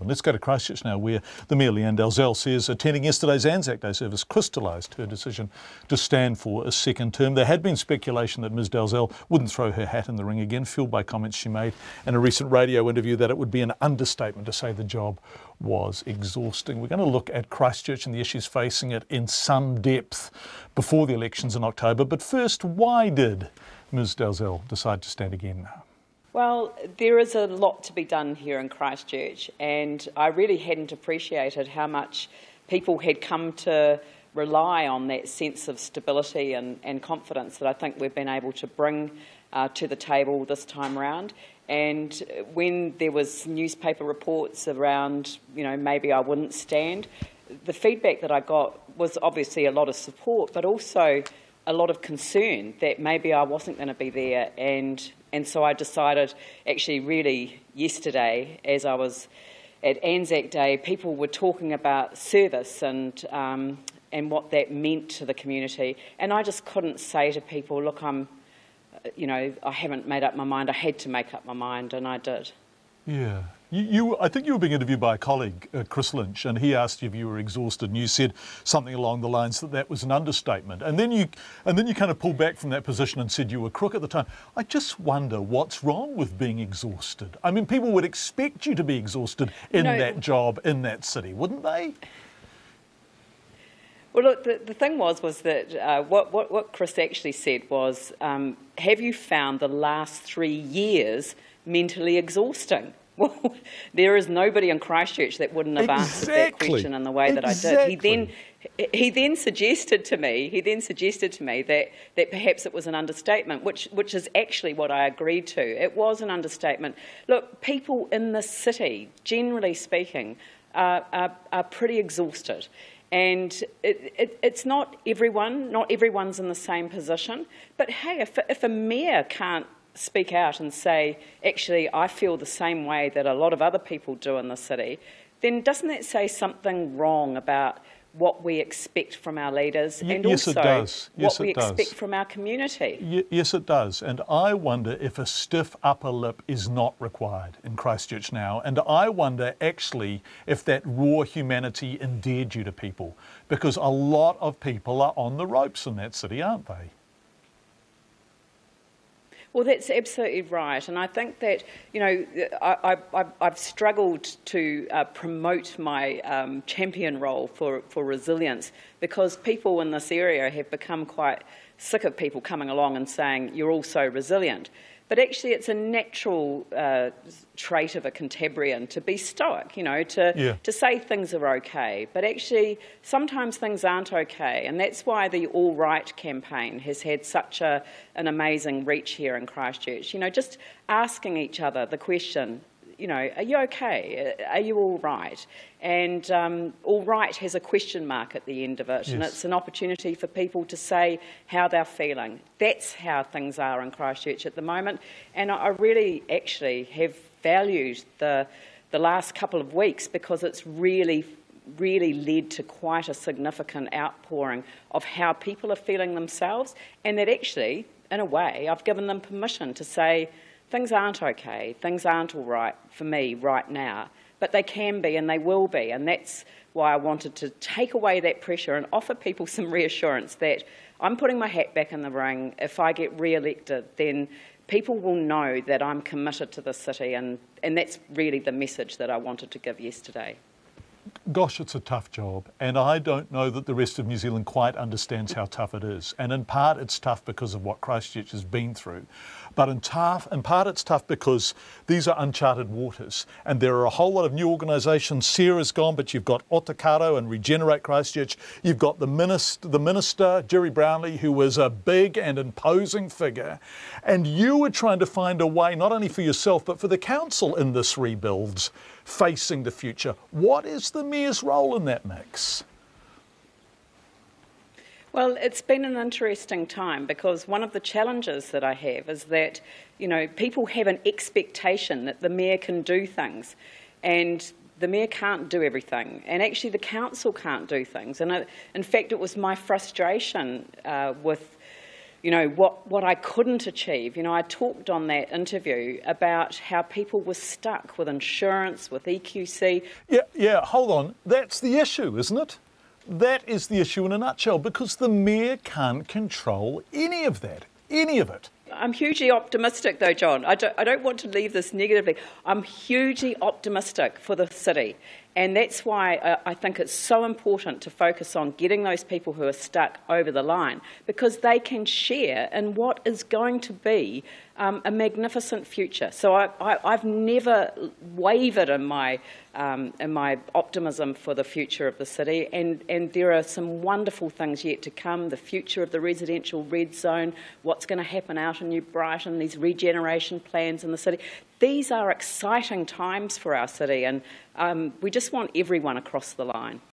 Let's go to Christchurch now, where the Mayor, Lianne Dalziel, says attending yesterday's ANZAC Day service crystallised her decision to stand for a second term. There had been speculation that Ms Dalziel wouldn't throw her hat in the ring again, fueled by comments she made in a recent radio interview that it would be an understatement to say the job was exhausting. We're going to look at Christchurch and the issues facing it in some depth before the elections in October. But first, why did Ms Dalziel decide to stand again now? Well, there is a lot to be done here in Christchurch, and I really hadn't appreciated how much people had come to rely on that sense of stability and confidence that I think we've been able to bring to the table this time round. And when there was newspaper reports around, maybe I wouldn't stand, the feedback that I got was obviously a lot of support, but also a lot of concern that maybe I wasn't going to be there. And so I decided, actually really yesterday, as I was at ANZAC Day, people were talking about service and what that meant to the community. And I just couldn't say to people, look, I haven't made up my mind. I had to make up my mind, and I did. Yeah. I think you were being interviewed by a colleague, Chris Lynch, and he asked you if you were exhausted, and you said something along the lines that was an understatement. And then you kind of pulled back from that position and said you were crook at the time. I just wonder what's wrong with being exhausted. I mean, people would expect you to be exhausted in that job, in that city, wouldn't they? Well, look, the thing was that what Chris actually said was, have you found the last 3 years mentally exhausting? Well, there is nobody in Christchurch that wouldn't have answered that question in the way that I did. He then suggested to me that perhaps it was an understatement, which is actually what I agreed to. It was an understatement. Look, people in the city, generally speaking, are pretty exhausted. And it's not everyone's in the same position. But hey, if a mayor can't speak out and say, actually, I feel the same way that a lot of other people do in the city, then doesn't that say something wrong about what we expect from our leaders and also what we expect from our community? Yes, it does. And I wonder if a stiff upper lip is not required in Christchurch now. And I wonder, actually, if that raw humanity endeared you to people, because a lot of people are on the ropes in that city, aren't they? Well, that's absolutely right, and I think that I've struggled to promote my champion role for resilience, because people in this area have become quite sick of people coming along and saying you're all so resilient. But actually, it's a natural trait of a Cantabrian to be stoic, to say things are okay. But actually, sometimes things aren't okay. And that's why the All Right campaign has had such an amazing reach here in Christchurch. Just asking each other the question, are you okay? Are you all right? And all right has a question mark at the end of it. Yes. And it's an opportunity for people to say how they're feeling. That's how things are in Christchurch at the moment. And I really actually have valued the last couple of weeks, because it's really led to quite a significant outpouring of how people are feeling themselves, and that actually, in a way, I've given them permission to say, things aren't okay, things aren't all right for me right now, but they can be and they will be, and that's why I wanted to take away that pressure and offer people some reassurance that I'm putting my hat back in the ring. If I get re-elected, then people will know that I'm committed to the city, and that's really the message that I wanted to give yesterday. Gosh, it's a tough job, and I don't know that the rest of New Zealand quite understands how tough it is. And in part it's tough because of what Christchurch has been through, but in part it's tough because these are uncharted waters, and there are a whole lot of new organisations. Sarah's gone, but you've got Otakaro and Regenerate Christchurch. You've got the minister, Jerry Brownlee, who was a big and imposing figure, and you were trying to find a way not only for yourself but for the council in this rebuild facing the future. What is the Mayor's role in that mix? Well, it's been an interesting time, because one of the challenges that I have is that, people have an expectation that the Mayor can do things, and the Mayor can't do everything, and actually the council can't do things. And in fact, it was my frustration with you know, what I couldn't achieve. You know, I talked on that interview about how people were stuck with insurance, with EQC. Yeah, hold on. That's the issue, isn't it? That is the issue in a nutshell, because the Mayor can't control any of that, any of it. I'm hugely optimistic though, John. I don't want to leave this negatively. I'm hugely optimistic for the city. And that's why I think it's so important to focus on getting those people who are stuck over the line, because they can share in what is going to be a magnificent future. So I've never wavered in my optimism for the future of the city, and there are some wonderful things yet to come. The future of the residential red zone, what's going to happen out in New Brighton, these regeneration plans in the city. These are exciting times for our city, and we just want everyone across the line.